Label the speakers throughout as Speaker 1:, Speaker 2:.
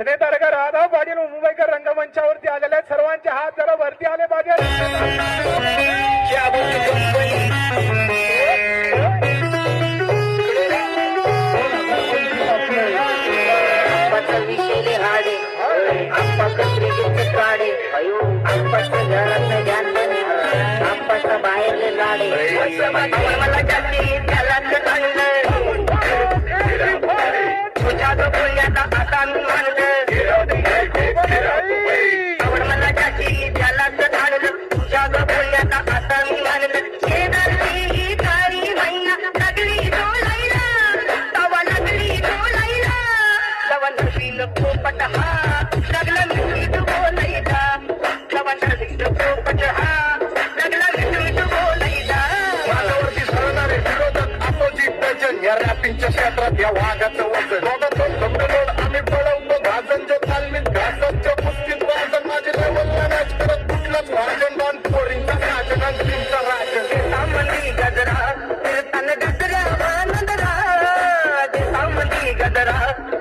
Speaker 1: सगळे तारका राधा पाटील मुंबईकर रंगमंचावरती आलेले आहेत. सर्वांचे हात जरा वरती आले पाहिजे.
Speaker 2: बाहेरले लाडे मला जाती त्याला तुझ्या जो बोलण्याचा आता मी मानलं आवड मला जाती त्याला धाडलं तुझ्या जो बोलण्याचा आता मी मानलं शेजारची काळी महिना लागली डोलायला तवा लागली डोलायला तवा नवीन पोपट हा लागला मीठ बोलायला तवा नवीन पोपट हा
Speaker 3: या रॅपिंगच्या क्षेत्रात या वाघाचं वजन आम्ही पळवतो घासांच्या तालमीत घासांच्या कुस्तीत वाजन माझे लेवलला मॅच करत कुठलंच भाषण बांध पोरींचा राजन अंतिमचा राजन
Speaker 2: सामंती गजरा फिरतान गजऱ्या वानंदरा सामंती गजरा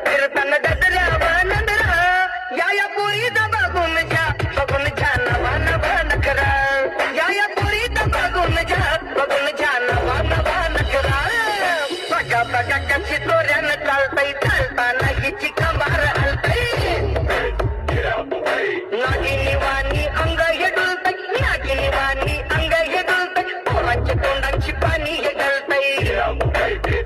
Speaker 2: फिरतान गजऱ्या वानंदरा या पोरीचा बघून जा नवा नवा नखरा या पोरीचा बघून जा नवा नवा नखरा बघा कशी चोऱ्यानं चालतय चालताना हिची कमार हलतय नागिनी वाणी अंग हे डुलतय नागिनी वाणी अंग हे डुलतय पोरांच्या तोंडांची पाणी हे गळतय